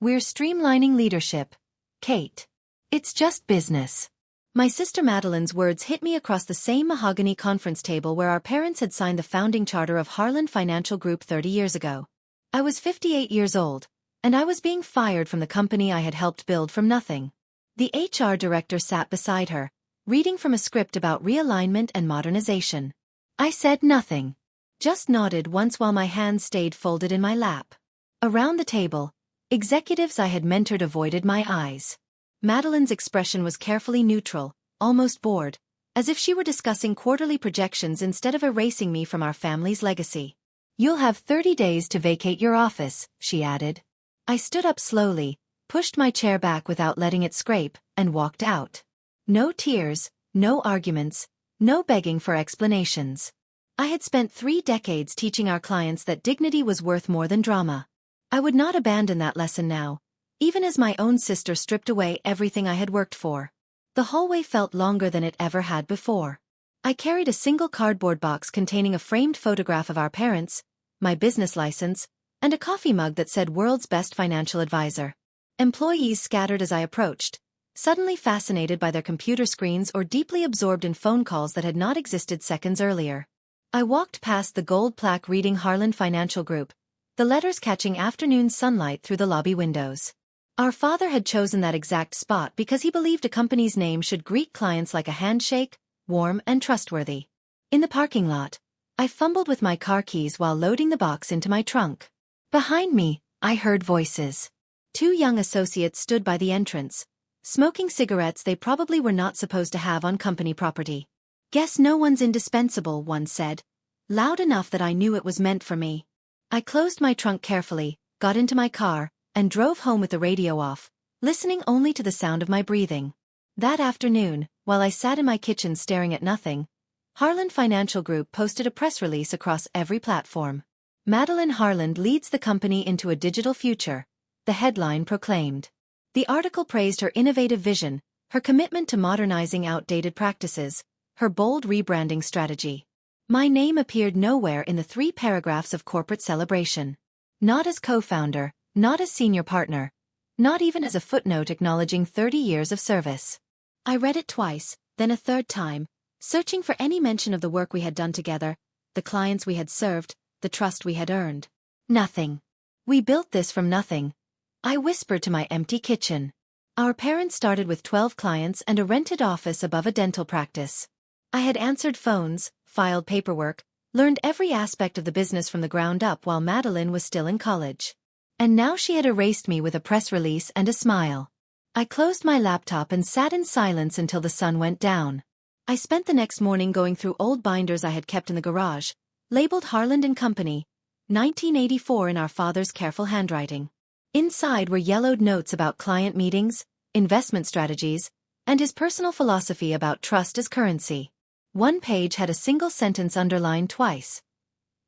We're streamlining leadership. Kate. It's just business. My sister Madeline's words hit me across the same mahogany conference table where our parents had signed the founding charter of Harland Financial Group 30 years ago. I was 58 years old, and I was being fired from the company I had helped build from nothing. The HR director sat beside her, reading from a script about realignment and modernization. I said nothing. Just nodded once while my hands stayed folded in my lap. Around the table, executives I had mentored avoided my eyes. Madeline's expression was carefully neutral, almost bored, as if she were discussing quarterly projections instead of erasing me from our family's legacy. You'll have 30 days to vacate your office, she added. I stood up slowly, pushed my chair back without letting it scrape, and walked out. No tears, no arguments, no begging for explanations. I had spent 3 decades teaching our clients that dignity was worth more than drama. I would not abandon that lesson now, even as my own sister stripped away everything I had worked for. The hallway felt longer than it ever had before. I carried a single cardboard box containing a framed photograph of our parents, my business license, and a coffee mug that said World's Best Financial Advisor. Employees scattered as I approached, suddenly fascinated by their computer screens or deeply absorbed in phone calls that had not existed seconds earlier. I walked past the gold plaque reading Harland Financial Group, the letters catching afternoon sunlight through the lobby windows. Our father had chosen that exact spot because he believed a company's name should greet clients like a handshake, warm and trustworthy. In the parking lot, I fumbled with my car keys while loading the box into my trunk. Behind me, I heard voices. 2 young associates stood by the entrance, smoking cigarettes they probably were not supposed to have on company property. Guess no one's indispensable, one said, loud enough that I knew it was meant for me. I closed my trunk carefully, got into my car, and drove home with the radio off, listening only to the sound of my breathing. That afternoon, while I sat in my kitchen staring at nothing, Harland Financial Group posted a press release across every platform. Madeline Harland leads the company into a digital future, the headline proclaimed. The article praised her innovative vision, her commitment to modernizing outdated practices, her bold rebranding strategy. My name appeared nowhere in the 3 paragraphs of corporate celebration. Not as co-founder, not as senior partner, not even as a footnote acknowledging 30 years of service. I read it twice, then a third time, searching for any mention of the work we had done together, the clients we had served, the trust we had earned. Nothing. We built this from nothing. I whispered to my empty kitchen. Our parents started with 12 clients and a rented office above a dental practice. I had answered phones, filed paperwork, learned every aspect of the business from the ground up while Madeline was still in college. And now she had erased me with a press release and a smile. I closed my laptop and sat in silence until the sun went down. I spent the next morning going through old binders I had kept in the garage, labeled Harland & Company, 1984 in our father's careful handwriting. Inside were yellowed notes about client meetings, investment strategies, and his personal philosophy about trust as currency. One page had a single sentence underlined twice.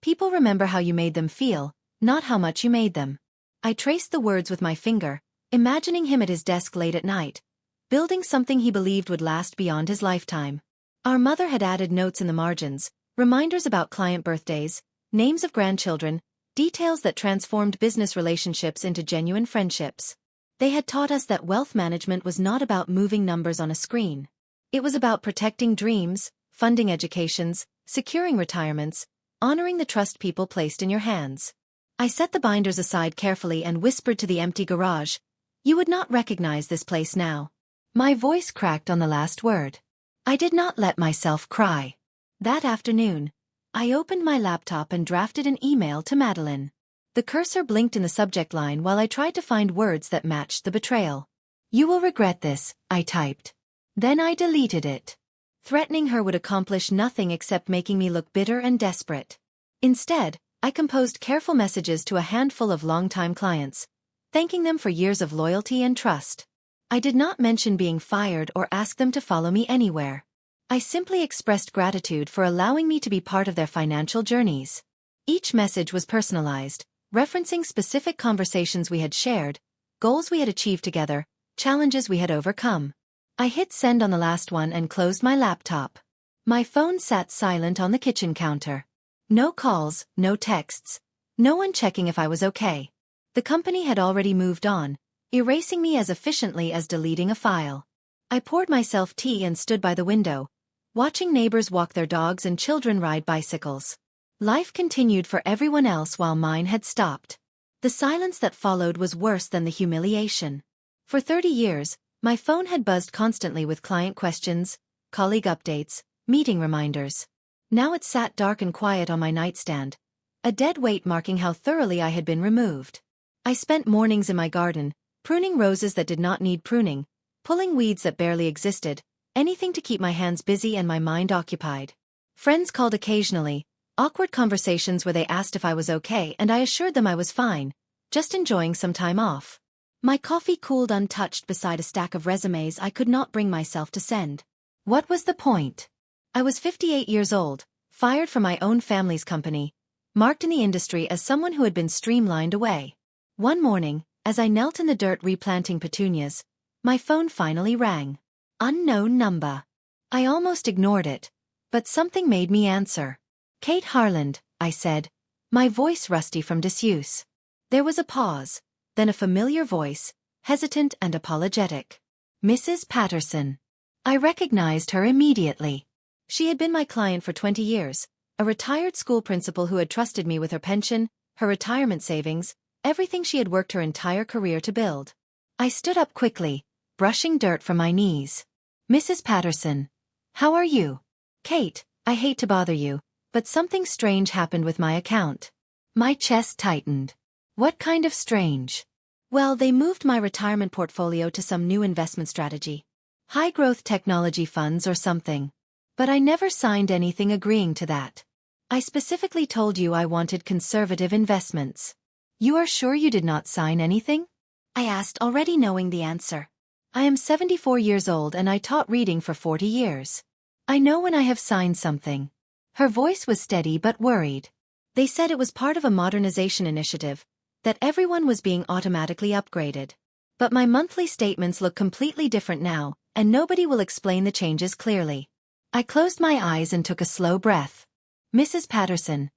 People remember how you made them feel, not how much you made them. I traced the words with my finger, imagining him at his desk late at night, building something he believed would last beyond his lifetime. Our mother had added notes in the margins, reminders about client birthdays, names of grandchildren, details that transformed business relationships into genuine friendships. They had taught us that wealth management was not about moving numbers on a screen. It was about protecting dreams, funding educations, securing retirements, honoring the trust people placed in your hands. I set the binders aside carefully and whispered to the empty garage, "You would not recognize this place now." My voice cracked on the last word. I did not let myself cry. That afternoon, I opened my laptop and drafted an email to Madeline. The cursor blinked in the subject line while I tried to find words that matched the betrayal. "You will regret this," I typed. Then I deleted it. Threatening her would accomplish nothing except making me look bitter and desperate. Instead, I composed careful messages to a handful of longtime clients, thanking them for years of loyalty and trust. I did not mention being fired or ask them to follow me anywhere. I simply expressed gratitude for allowing me to be part of their financial journeys. Each message was personalized, referencing specific conversations we had shared, goals we had achieved together, challenges we had overcome. I hit send on the last one and closed my laptop. My phone sat silent on the kitchen counter. No calls, no texts, no one checking if I was okay. The company had already moved on, erasing me as efficiently as deleting a file. I poured myself tea and stood by the window, watching neighbors walk their dogs and children ride bicycles. Life continued for everyone else while mine had stopped. The silence that followed was worse than the humiliation. For 30 years, my phone had buzzed constantly with client questions, colleague updates, meeting reminders. Now it sat dark and quiet on my nightstand, a dead weight marking how thoroughly I had been removed. I spent mornings in my garden, pruning roses that did not need pruning, pulling weeds that barely existed, anything to keep my hands busy and my mind occupied. Friends called occasionally, awkward conversations where they asked if I was okay and I assured them I was fine, just enjoying some time off. My coffee cooled untouched beside a stack of resumes I could not bring myself to send. What was the point? I was 58 years old, fired from my own family's company, marked in the industry as someone who had been streamlined away. One morning, as I knelt in the dirt replanting petunias, my phone finally rang. Unknown number. I almost ignored it, but something made me answer. Kate Harland, I said, my voice rusty from disuse. There was a pause, then a familiar voice, hesitant and apologetic. Mrs. Patterson. I recognized her immediately. She had been my client for 20 years, a retired school principal who had trusted me with her pension, her retirement savings, everything she had worked her entire career to build. I stood up quickly, brushing dirt from my knees. Mrs. Patterson. How are you? Kate, I hate to bother you, but something strange happened with my account. My chest tightened. What kind of strange? Well, they moved my retirement portfolio to some new investment strategy. High-growth technology funds or something. But I never signed anything agreeing to that. I specifically told you I wanted conservative investments. You are sure you did not sign anything? I asked, already knowing the answer. I am 74 years old and I taught reading for 40 years. I know when I have signed something. Her voice was steady but worried. They said it was part of a modernization initiative, that everyone was being automatically upgraded. But my monthly statements look completely different now, and nobody will explain the changes clearly. I closed my eyes and took a slow breath. Mrs. Patterson,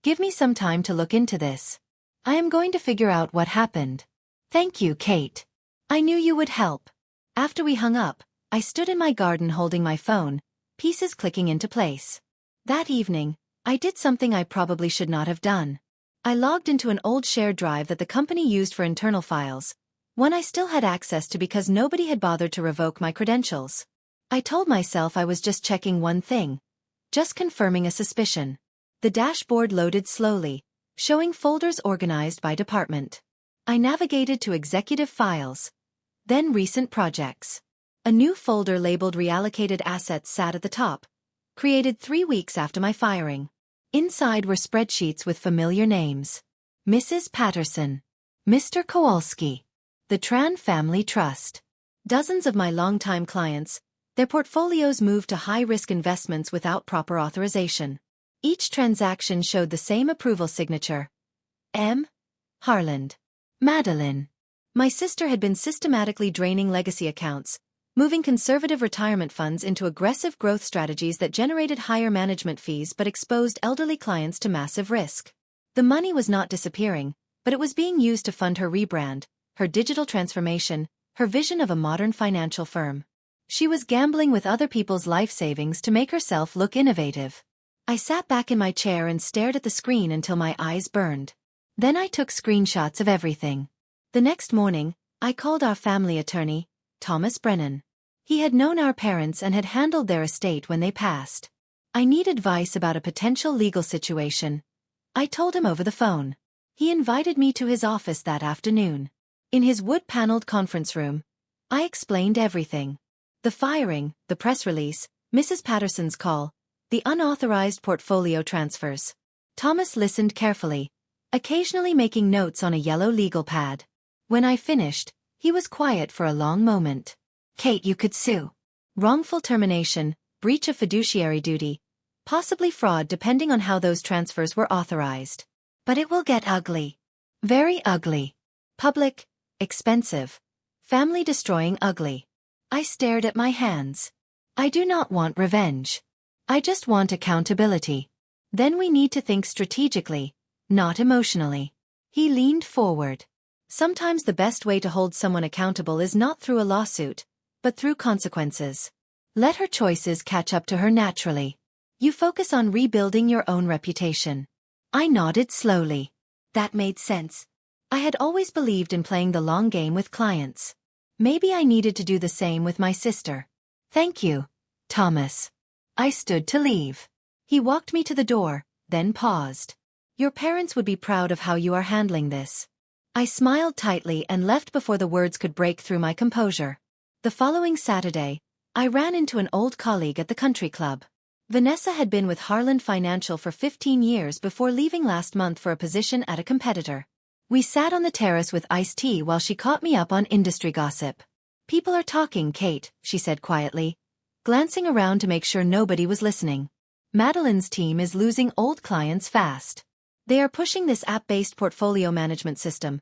give me some time to look into this. I am going to figure out what happened. Thank you, Kate. I knew you would help. After we hung up, I stood in my garden holding my phone, pieces clicking into place. That evening, I did something I probably should not have done. I logged into an old shared drive that the company used for internal files, one I still had access to because nobody had bothered to revoke my credentials. I told myself I was just checking one thing, just confirming a suspicion. The dashboard loaded slowly, showing folders organized by department. I navigated to executive files, then recent projects. A new folder labeled reallocated assets sat at the top, created 3 weeks after my firing. Inside were spreadsheets with familiar names. Mrs. Patterson. Mr. Kowalski. The Tran Family Trust. Dozens of my longtime clients, their portfolios moved to high-risk investments without proper authorization. Each transaction showed the same approval signature. M. Harland. Madeline. My sister had been systematically draining legacy accounts, moving conservative retirement funds into aggressive growth strategies that generated higher management fees but exposed elderly clients to massive risk. The money was not disappearing, but it was being used to fund her rebrand, her digital transformation, her vision of a modern financial firm. She was gambling with other people's life savings to make herself look innovative. I sat back in my chair and stared at the screen until my eyes burned. Then I took screenshots of everything. The next morning, I called our family attorney, Thomas Brennan. He had known our parents and had handled their estate when they passed. I need advice about a potential legal situation. I told him over the phone. He invited me to his office that afternoon. In his wood-paneled conference room, I explained everything. The firing, the press release, Mrs. Patterson's call, the unauthorized portfolio transfers. Thomas listened carefully, occasionally making notes on a yellow legal pad. When I finished, he was quiet for a long moment. Kate, you could sue. Wrongful termination, breach of fiduciary duty, possibly fraud depending on how those transfers were authorized. But it will get ugly. Very ugly. Public, expensive, family-destroying ugly. I stared at my hands. I do not want revenge. I just want accountability. Then we need to think strategically, not emotionally. He leaned forward. Sometimes the best way to hold someone accountable is not through a lawsuit, but through consequences. Let her choices catch up to her naturally. You focus on rebuilding your own reputation. I nodded slowly. That made sense. I had always believed in playing the long game with clients. Maybe I needed to do the same with my sister. Thank you, Thomas. I stood to leave. He walked me to the door, then paused. Your parents would be proud of how you are handling this. I smiled tightly and left before the words could break through my composure. The following Saturday, I ran into an old colleague at the country club. Vanessa had been with Harland Financial for 15 years before leaving last month for a position at a competitor. We sat on the terrace with iced tea while she caught me up on industry gossip. People are talking, Kate, she said quietly, glancing around to make sure nobody was listening. Madeline's team is losing old clients fast. They are pushing this app-based portfolio management system,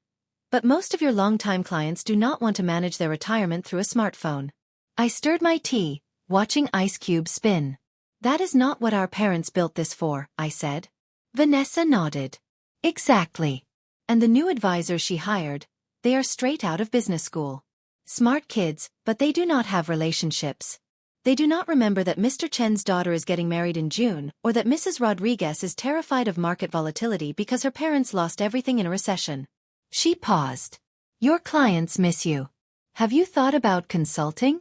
but most of your longtime clients do not want to manage their retirement through a smartphone. I stirred my tea, watching ice cubes spin. That is not what our parents built this for, I said. Vanessa nodded. Exactly. And the new advisors she hired, they are straight out of business school. Smart kids, but they do not have relationships. They do not remember that Mr. Chen's daughter is getting married in June, or that Mrs. Rodriguez is terrified of market volatility because her parents lost everything in a recession. She paused. Your clients miss you. Have you thought about consulting?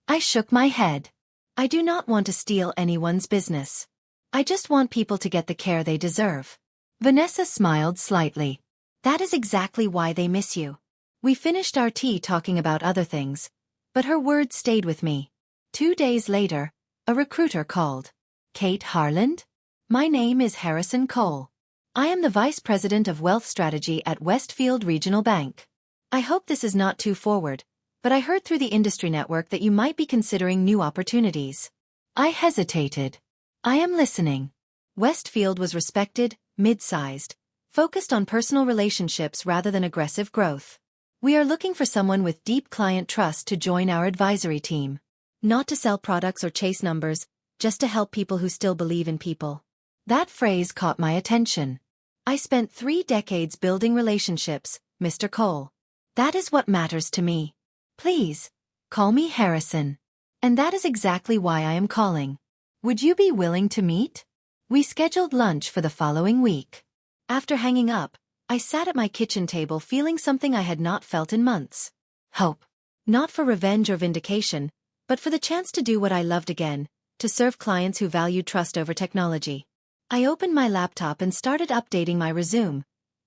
I shook my head. I do not want to steal anyone's business. I just want people to get the care they deserve. Vanessa smiled slightly. That is exactly why they miss you. We finished our tea talking about other things, but her words stayed with me. 2 days later, a recruiter called. Kate Harland? My name is Harrison Cole. I am the Vice President of Wealth Strategy at Westfield Regional Bank. I hope this is not too forward, but I heard through the industry network that you might be considering new opportunities. I hesitated. I am listening. Westfield was respected, mid-sized, focused on personal relationships rather than aggressive growth. We are looking for someone with deep client trust to join our advisory team. Not to sell products or chase numbers, just to help people who still believe in people. That phrase caught my attention. I spent 3 decades building relationships, Mr. Cole. That is what matters to me. Please, call me Harrison. And that is exactly why I am calling. Would you be willing to meet? We scheduled lunch for the following week. After hanging up, I sat at my kitchen table feeling something I had not felt in months. Hope. Not for revenge or vindication, but for the chance to do what I loved again, to serve clients who valued trust over technology. I opened my laptop and started updating my resume,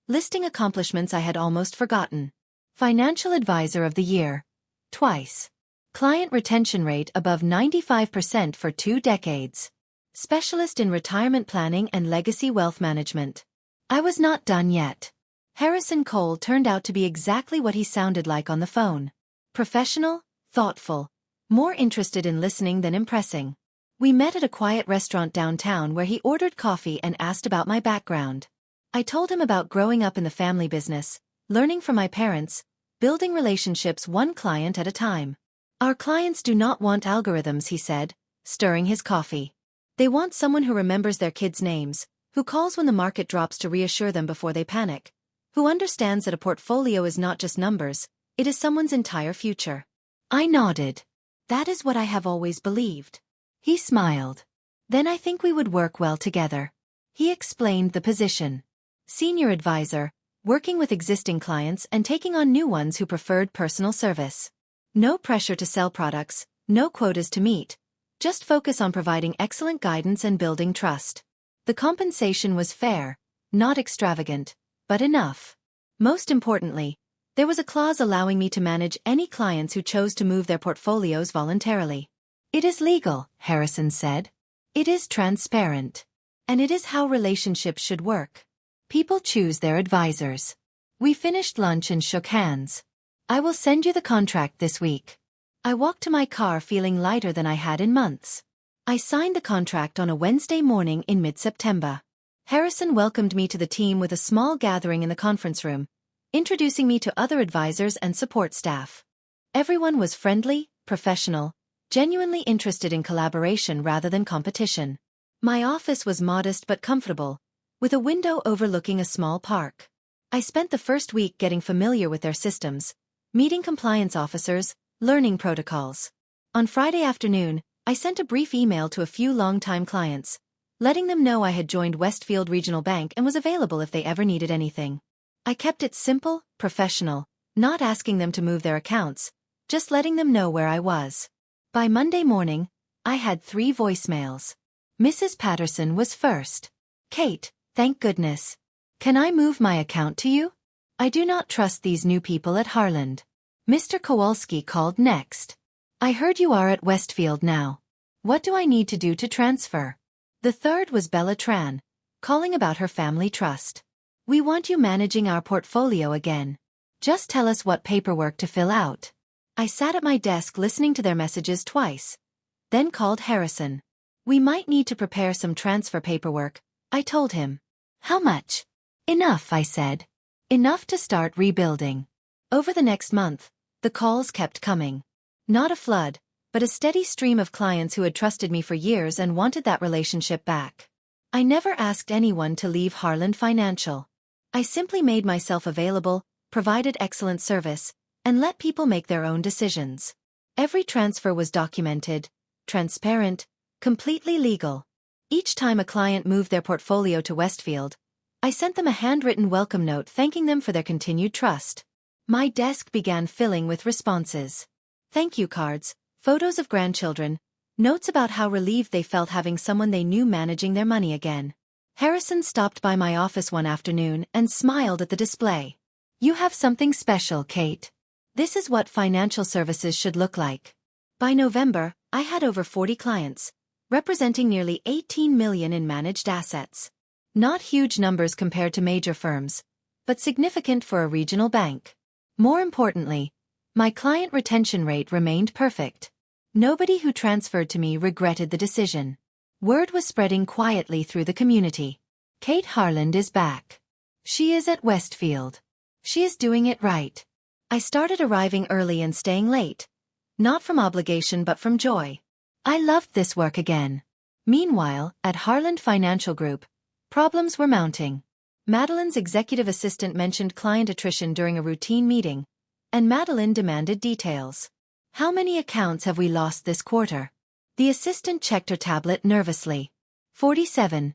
listing accomplishments I had almost forgotten. Financial Advisor of the Year. Twice. Client retention rate above 95% for 2 decades. Specialist in retirement planning and legacy wealth management. I was not done yet. Harrison Cole turned out to be exactly what he sounded like on the phone. Professional, thoughtful, more interested in listening than impressing. We met at a quiet restaurant downtown where he ordered coffee and asked about my background. I told him about growing up in the family business, learning from my parents, building relationships one client at a time. Our clients do not want algorithms, he said, stirring his coffee. They want someone who remembers their kids' names, who calls when the market drops to reassure them before they panic, who understands that a portfolio is not just numbers, it is someone's entire future. I nodded. That is what I have always believed. He smiled. Then I think we would work well together. He explained the position. Senior advisor, working with existing clients and taking on new ones who preferred personal service. No pressure to sell products, no quotas to meet, just focus on providing excellent guidance and building trust. The compensation was fair, not extravagant, but enough. Most importantly, there was a clause allowing me to manage any clients who chose to move their portfolios voluntarily. It is legal, Harrison said. It is transparent. And it is how relationships should work. People choose their advisors. We finished lunch and shook hands. I will send you the contract this week. I walked to my car feeling lighter than I had in months. I signed the contract on a Wednesday morning in mid-September. Harrison welcomed me to the team with a small gathering in the conference room, introducing me to other advisors and support staff. Everyone was friendly, professional, genuinely interested in collaboration rather than competition. My office was modest but comfortable, with a window overlooking a small park. I spent the first week getting familiar with their systems, meeting compliance officers, learning protocols. On Friday afternoon, I sent a brief email to a few long-time clients, letting them know I had joined Westfield Regional Bank and was available if they ever needed anything. I kept it simple, professional, not asking them to move their accounts, just letting them know where I was. By Monday morning, I had 3 voicemails. Mrs. Patterson was first. Kate, thank goodness. Can I move my account to you? I do not trust these new people at Harland. Mr. Kowalski called next. I heard you are at Westfield now. What do I need to do to transfer? The third was Bella Tran, calling about her family trust. We want you managing our portfolio again. Just tell us what paperwork to fill out. I sat at my desk listening to their messages twice, then called Harrison. We might need to prepare some transfer paperwork, I told him. How much? Enough, I said. Enough to start rebuilding. Over the next month, the calls kept coming. Not a flood, but a steady stream of clients who had trusted me for years and wanted that relationship back. I never asked anyone to leave Harland Financial. I simply made myself available, provided excellent service, and let people make their own decisions. Every transfer was documented, transparent, completely legal. Each time a client moved their portfolio to Westfield, I sent them a handwritten welcome note thanking them for their continued trust. My desk began filling with responses. Thank you cards, photos of grandchildren, notes about how relieved they felt having someone they knew managing their money again. Harrison stopped by my office one afternoon and smiled at the display. You have something special, Kate. This is what financial services should look like. By November, I had over 40 clients, representing nearly 18 million in managed assets. Not huge numbers compared to major firms, but significant for a regional bank. More importantly, my client retention rate remained perfect. Nobody who transferred to me regretted the decision. Word was spreading quietly through the community. Kate Harland is back. She is at Westfield. She is doing it right. I started arriving early and staying late. Not from obligation but from joy. I loved this work again. Meanwhile, at Harland Financial Group, problems were mounting. Madeline's executive assistant mentioned client attrition during a routine meeting, and Madeline demanded details. How many accounts have we lost this quarter? The assistant checked her tablet nervously. 47.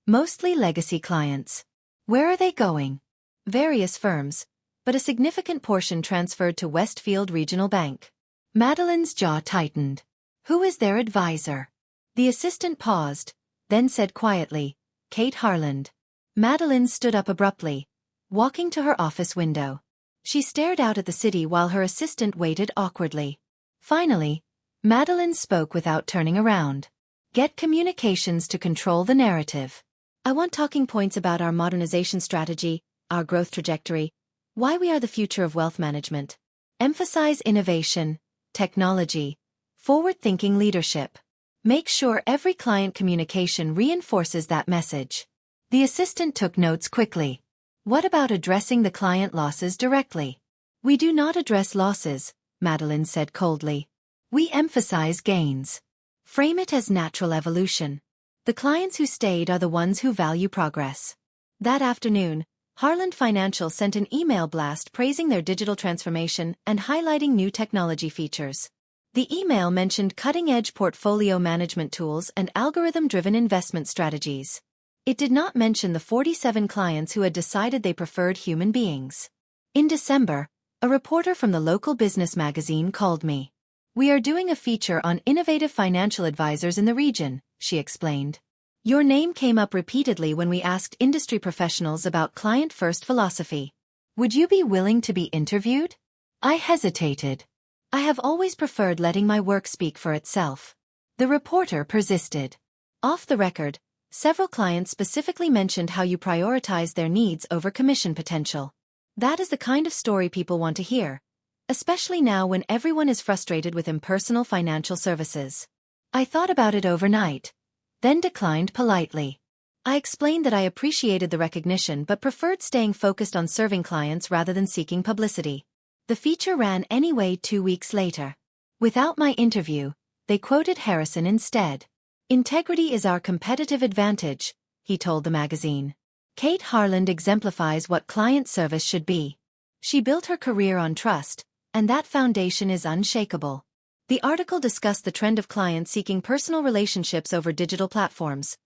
Mostly legacy clients. Where are they going? Various firms, but a significant portion transferred to Westfield Regional Bank. Madeline's jaw tightened. Who is their advisor? The assistant paused, then said quietly, Kate Harland. Madeline stood up abruptly, walking to her office window. She stared out at the city while her assistant waited awkwardly. Finally, Madeline spoke without turning around. Get communications to control the narrative. I want talking points about our modernization strategy, our growth trajectory, why we are the future of wealth management. Emphasize innovation, technology, forward-thinking leadership. Make sure every client communication reinforces that message. The assistant took notes quickly. What about addressing the client losses directly? We do not address losses, Madeline said coldly. We emphasize gains. Frame it as natural evolution. The clients who stayed are the ones who value progress. That afternoon, Harland Financial sent an email blast praising their digital transformation and highlighting new technology features. The email mentioned cutting-edge portfolio management tools and algorithm-driven investment strategies. It did not mention the 47 clients who had decided they preferred human beings. In December, a reporter from the local business magazine called me. We are doing a feature on innovative financial advisors in the region, she explained. Your name came up repeatedly when we asked industry professionals about client-first philosophy. Would you be willing to be interviewed? I hesitated. I have always preferred letting my work speak for itself. The reporter persisted. Off the record, several clients specifically mentioned how you prioritize their needs over commission potential. That is the kind of story people want to hear, especially now when everyone is frustrated with impersonal financial services. I thought about it overnight, then declined politely. I explained that I appreciated the recognition but preferred staying focused on serving clients rather than seeking publicity. The feature ran anyway 2 weeks later. Without my interview, they quoted Harrison instead. Integrity is our competitive advantage, he told the magazine. Kate Harland exemplifies what client service should be. She built her career on trust, and that foundation is unshakable. The article discussed the trend of clients seeking personal relationships over digital platforms,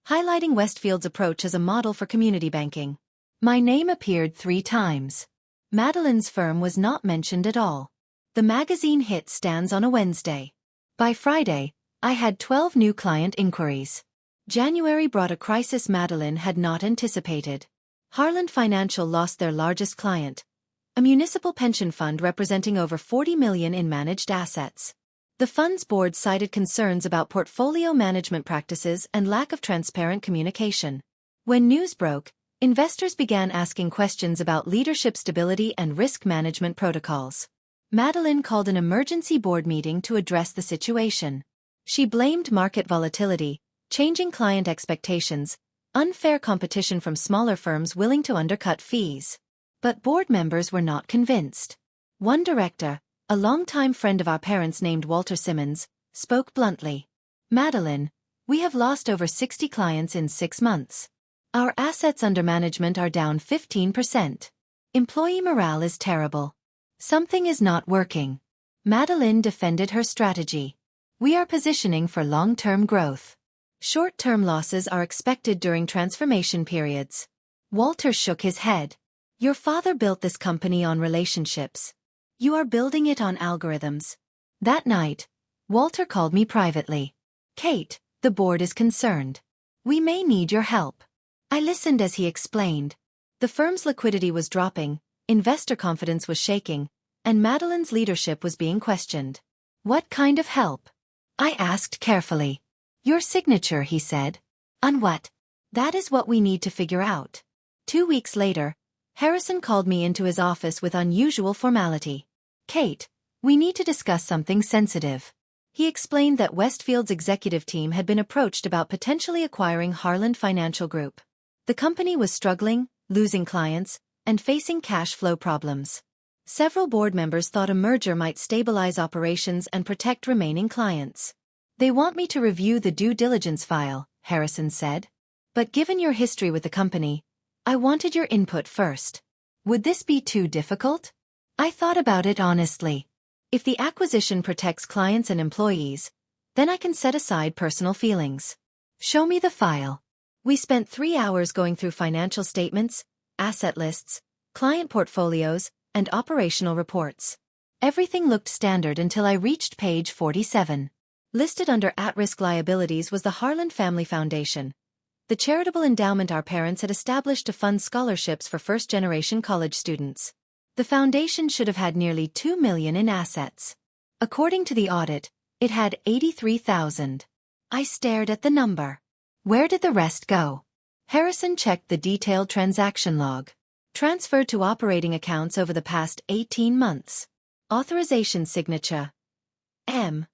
highlighting Westfield's approach as a model for community banking. My name appeared 3 times. Madeline's firm was not mentioned at all. The magazine hit stands on a Wednesday. By Friday, I had 12 new client inquiries. January brought a crisis Madeline had not anticipated. Harland Financial lost their largest client, a municipal pension fund representing over $40 million in managed assets. The fund's board cited concerns about portfolio management practices and lack of transparent communication. When news broke, investors began asking questions about leadership stability and risk management protocols. Madeline called an emergency board meeting to address the situation. She blamed market volatility, changing client expectations, unfair competition from smaller firms willing to undercut fees. But board members were not convinced. One director, a longtime friend of our parents named Walter Simmons, spoke bluntly. Madeline, we have lost over 60 clients in 6 months. Our assets under management are down 15%. Employee morale is terrible. Something is not working. Madeline defended her strategy. We are positioning for long-term growth. Short-term losses are expected during transformation periods. Walter shook his head. Your father built this company on relationships. You are building it on algorithms. That night, Walter called me privately. Kate, the board is concerned. We may need your help. I listened as he explained. The firm's liquidity was dropping, investor confidence was shaking, and Madeline's leadership was being questioned. What kind of help? I asked carefully. Your signature, he said. On what? That is what we need to figure out. 2 weeks later, Harrison called me into his office with unusual formality. Kate, we need to discuss something sensitive. He explained that Westfield's executive team had been approached about potentially acquiring Harland Financial Group. The company was struggling, losing clients, and facing cash flow problems. Several board members thought a merger might stabilize operations and protect remaining clients. They want me to review the due diligence file, Harrison said. But given your history with the company, I wanted your input first. Would this be too difficult? I thought about it honestly. If the acquisition protects clients and employees, then I can set aside personal feelings. Show me the file. We spent 3 hours going through financial statements, asset lists, client portfolios, and operational reports. Everything looked standard until I reached page 47. Listed under at-risk liabilities was the Harland Family Foundation, the charitable endowment our parents had established to fund scholarships for first-generation college students. The foundation should have had nearly $2 million in assets. According to the audit, it had $83,000. I stared at the number. Where did the rest go? Harrison checked the detailed transaction log. Transferred to operating accounts over the past 18 months. Authorization signature. M.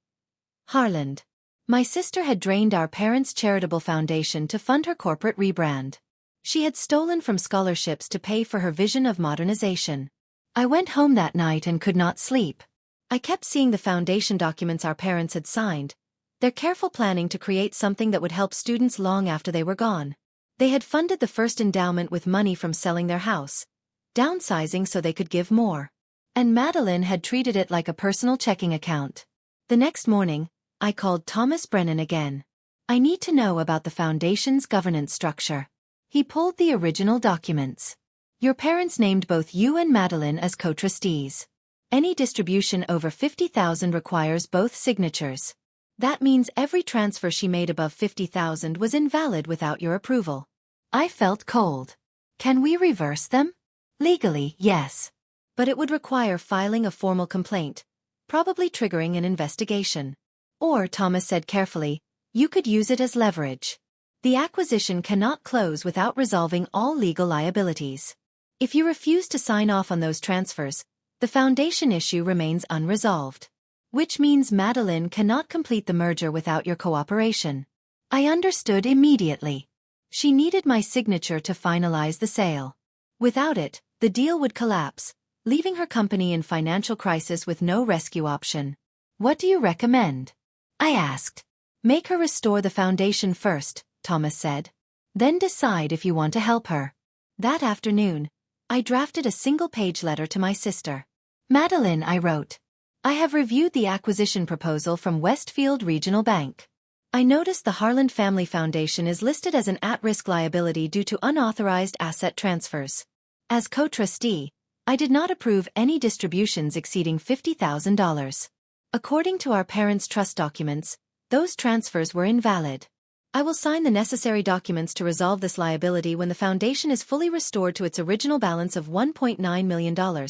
Harland. My sister had drained our parents' charitable foundation to fund her corporate rebrand. She had stolen from scholarships to pay for her vision of modernization. I went home that night and could not sleep. I kept seeing the foundation documents our parents had signed, their careful planning to create something that would help students long after they were gone. They had funded the first endowment with money from selling their house, downsizing so they could give more. And Madeline had treated it like a personal checking account. The next morning, I called Thomas Brennan again. I need to know about the foundation's governance structure. He pulled the original documents. Your parents named both you and Madeline as co-trustees. Any distribution over $50,000 requires both signatures. That means every transfer she made above $50,000 was invalid without your approval. I felt cold. Can we reverse them? Legally, yes. But it would require filing a formal complaint, probably triggering an investigation. Or, Thomas said carefully, you could use it as leverage. The acquisition cannot close without resolving all legal liabilities. If you refuse to sign off on those transfers, the foundation issue remains unresolved. Which means Madeline cannot complete the merger without your cooperation. I understood immediately. She needed my signature to finalize the sale. Without it, the deal would collapse, leaving her company in financial crisis with no rescue option. What do you recommend? I asked. Make her restore the foundation first, Thomas said. Then decide if you want to help her. That afternoon, I drafted a single-page letter to my sister. Madeline, I wrote. I have reviewed the acquisition proposal from Westfield Regional Bank. I noticed the Harland Family Foundation is listed as an at-risk liability due to unauthorized asset transfers. As co-trustee, I did not approve any distributions exceeding $50,000. According to our parents' trust documents, those transfers were invalid. I will sign the necessary documents to resolve this liability when the foundation is fully restored to its original balance of $1.9 million,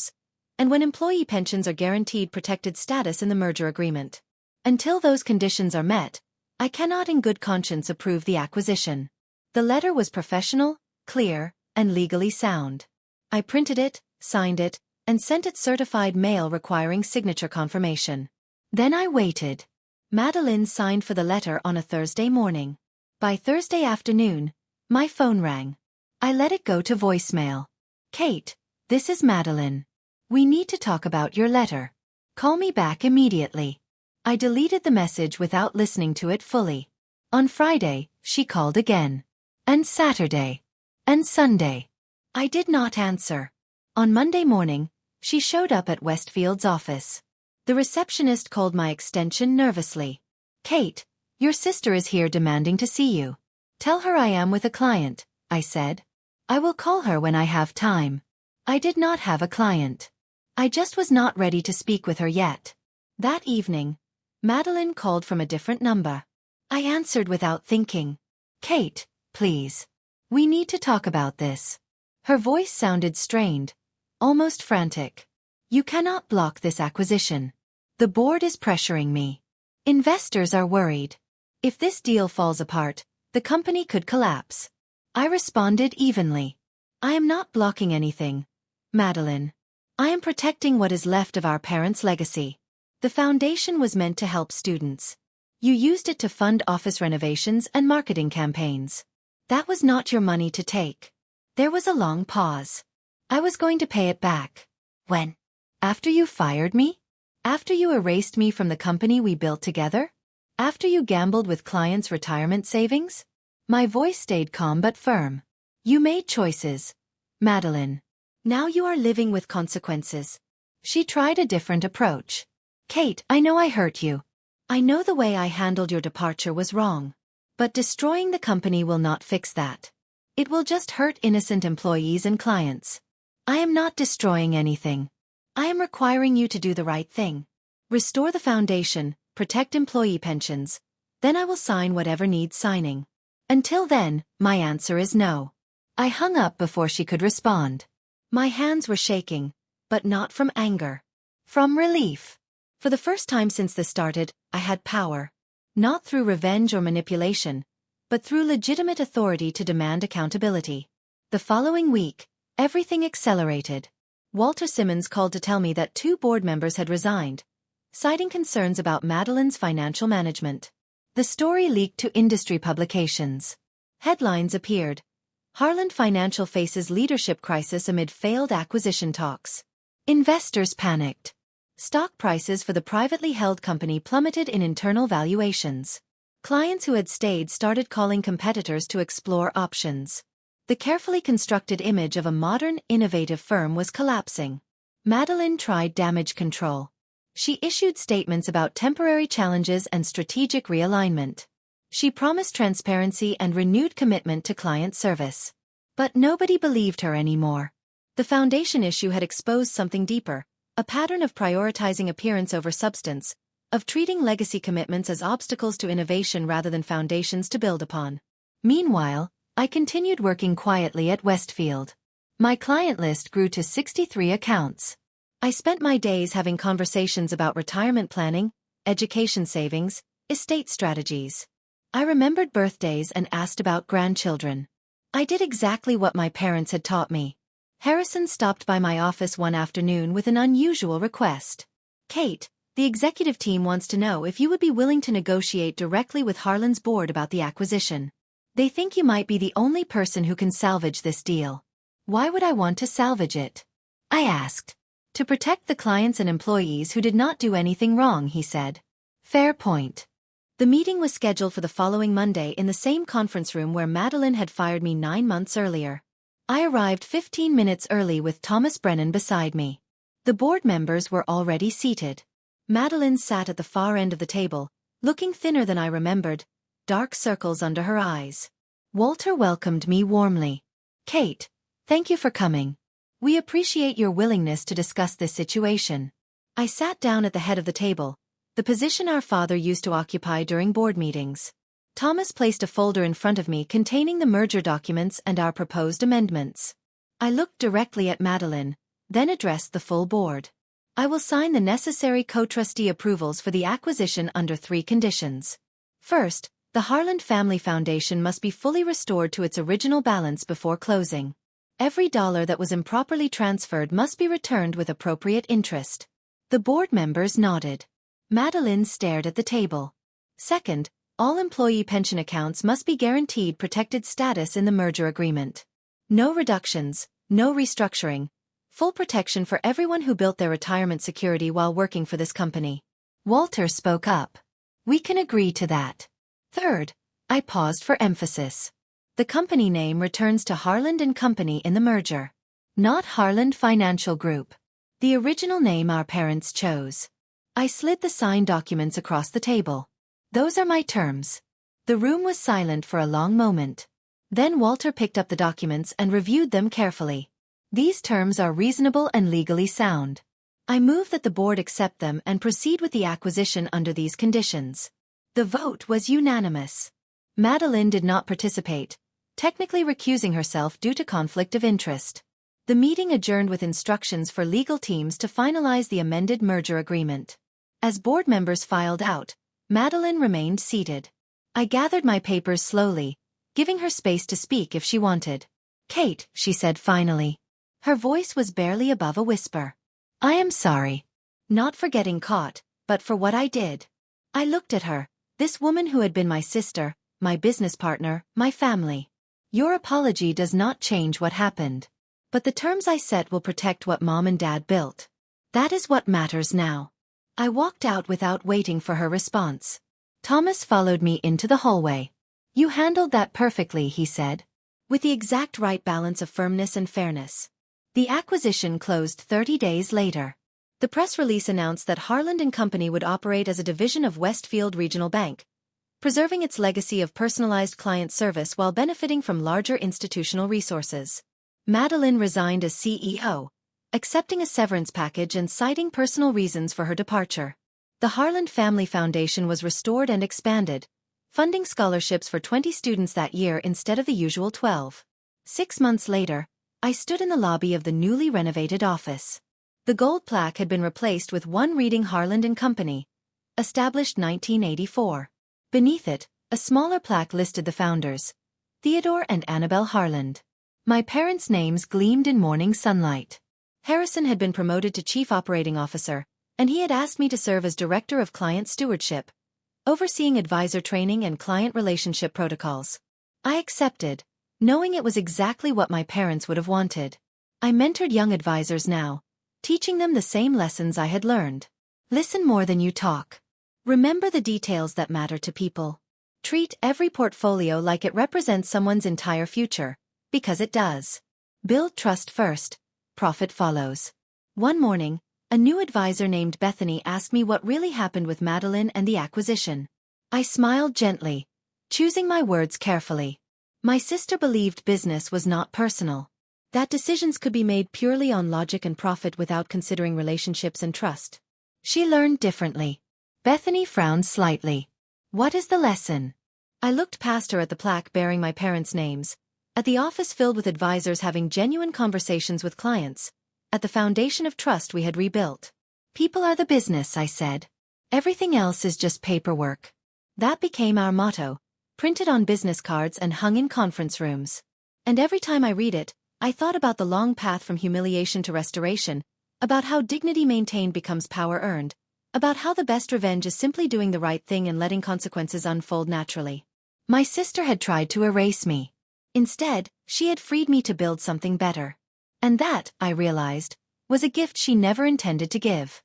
and when employee pensions are guaranteed protected status in the merger agreement. Until those conditions are met, I cannot in good conscience approve the acquisition. The letter was professional, clear, and legally sound. I printed it, signed it, and sent it certified mail requiring signature confirmation. Then I waited. Madeline signed for the letter on a Thursday morning. By Thursday afternoon, my phone rang. I let it go to voicemail. Kate, this is Madeline. We need to talk about your letter. Call me back immediately. I deleted the message without listening to it fully. On Friday, she called again. And Saturday. And Sunday. I did not answer. On Monday morning, she showed up at Westfield's office. The receptionist called my extension nervously. Kate, your sister is here demanding to see you. Tell her I am with a client, I said. I will call her when I have time. I did not have a client. I just was not ready to speak with her yet. That evening, Madeline called from a different number. I answered without thinking. Kate, please. We need to talk about this. Her voice sounded strained, almost frantic. You cannot block this acquisition. The board is pressuring me. Investors are worried. If this deal falls apart, the company could collapse. I responded evenly. I am not blocking anything, Madeline. I am protecting what is left of our parents' legacy. The foundation was meant to help students. You used it to fund office renovations and marketing campaigns. That was not your money to take. There was a long pause. I was going to pay it back. When? After you fired me? After you erased me from the company we built together? After you gambled with clients' retirement savings? My voice stayed calm but firm. You made choices, Madeline. Now you are living with consequences. She tried a different approach. Kate, I know I hurt you. I know the way I handled your departure was wrong. But destroying the company will not fix that. It will just hurt innocent employees and clients. I am not destroying anything. I am requiring you to do the right thing. Restore the foundation, protect employee pensions. Then I will sign whatever needs signing. Until then, my answer is no. I hung up before she could respond. My hands were shaking, but not from anger. From relief. For the first time since this started, I had power. Not through revenge or manipulation, but through legitimate authority to demand accountability. The following week, everything accelerated. Walter Simmons called to tell me that 2 board members had resigned, citing concerns about Madeline's financial management. The story leaked to industry publications. Headlines appeared. Harland Financial faces leadership crisis amid failed acquisition talks. Investors panicked. Stock prices for the privately held company plummeted in internal valuations. Clients who had stayed started calling competitors to explore options. The carefully constructed image of a modern, innovative firm was collapsing. Madeline tried damage control. She issued statements about temporary challenges and strategic realignment. She promised transparency and renewed commitment to client service. But nobody believed her anymore. The foundation issue had exposed something deeper, a pattern of prioritizing appearance over substance, of treating legacy commitments as obstacles to innovation rather than foundations to build upon. Meanwhile, I continued working quietly at Westfield. My client list grew to 63 accounts. I spent my days having conversations about retirement planning, education savings, estate strategies. I remembered birthdays and asked about grandchildren. I did exactly what my parents had taught me. Harrison stopped by my office one afternoon with an unusual request. Kate, the executive team wants to know if you would be willing to negotiate directly with Harland's board about the acquisition. They think you might be the only person who can salvage this deal. Why would I want to salvage it? I asked. To protect the clients and employees who did not do anything wrong, he said. Fair point. The meeting was scheduled for the following Monday in the same conference room where Madeline had fired me 9 months earlier. I arrived 15 minutes early with Thomas Brennan beside me. The board members were already seated. Madeline sat at the far end of the table, looking thinner than I remembered, dark circles under her eyes. Walter welcomed me warmly. "Kate, thank you for coming. We appreciate your willingness to discuss this situation." I sat down at the head of the table, the position our father used to occupy during board meetings. Thomas placed a folder in front of me containing the merger documents and our proposed amendments. I looked directly at Madeline, then addressed the full board. "I will sign the necessary co-trustee approvals for the acquisition under 3 conditions. First, the Harland Family Foundation must be fully restored to its original balance before closing. Every dollar that was improperly transferred must be returned with appropriate interest." The board members nodded. Madeline stared at the table. "Second, all employee pension accounts must be guaranteed protected status in the merger agreement. No reductions, no restructuring. Full protection for everyone who built their retirement security while working for this company." Walter spoke up. "We can agree to that." Third, I paused for emphasis. "The company name returns to Harland & Company in the merger. Not Harland Financial Group. The original name our parents chose." I slid the signed documents across the table. "Those are my terms." The room was silent for a long moment. Then Walter picked up the documents and reviewed them carefully. "These terms are reasonable and legally sound. I move that the board accept them and proceed with the acquisition under these conditions." The vote was unanimous. Madeline did not participate, technically recusing herself due to conflict of interest. The meeting adjourned with instructions for legal teams to finalize the amended merger agreement. As board members filed out, Madeline remained seated. I gathered my papers slowly, giving her space to speak if she wanted. "Kate," she said finally. Her voice was barely above a whisper. "I am sorry. Not for getting caught, but for what I did." I looked at her, this woman who had been my sister, my business partner, my family. "Your apology does not change what happened. But the terms I set will protect what Mom and Dad built. That is what matters now." I walked out without waiting for her response. Thomas followed me into the hallway. "You handled that perfectly," he said. "With the exact right balance of firmness and fairness." The acquisition closed 30 days later. The press release announced that Harland & Company would operate as a division of Westfield Regional Bank, preserving its legacy of personalized client service while benefiting from larger institutional resources. Madeline resigned as CEO, accepting a severance package and citing personal reasons for her departure. The Harland Family Foundation was restored and expanded, funding scholarships for 20 students that year instead of the usual 12. 6 months later, I stood in the lobby of the newly renovated office. The gold plaque had been replaced with one reading Harland & Company, established 1984. Beneath it, a smaller plaque listed the founders, Theodore and Annabelle Harland. My parents' names gleamed in morning sunlight. Harrison had been promoted to Chief Operating Officer, and he had asked me to serve as Director of Client Stewardship, overseeing advisor training and client relationship protocols. I accepted, knowing it was exactly what my parents would have wanted. I mentored young advisors now, teaching them the same lessons I had learned. Listen more than you talk. Remember the details that matter to people. Treat every portfolio like it represents someone's entire future, because it does. Build trust first. Profit follows. One morning, a new advisor named Bethany asked me what really happened with Madeline and the acquisition. I smiled gently, choosing my words carefully. My sister believed business was not personal. That decisions could be made purely on logic and profit without considering relationships and trust. She learned differently. Bethany frowned slightly. "What is the lesson?" I looked past her at the plaque bearing my parents' names, at the office filled with advisors having genuine conversations with clients, at the foundation of trust we had rebuilt. "People are the business," I said. "Everything else is just paperwork." That became our motto, printed on business cards and hung in conference rooms. And every time I read it, I thought about the long path from humiliation to restoration, about how dignity maintained becomes power earned, about how the best revenge is simply doing the right thing and letting consequences unfold naturally. My sister had tried to erase me. Instead, she had freed me to build something better. And that, I realized, was a gift she never intended to give.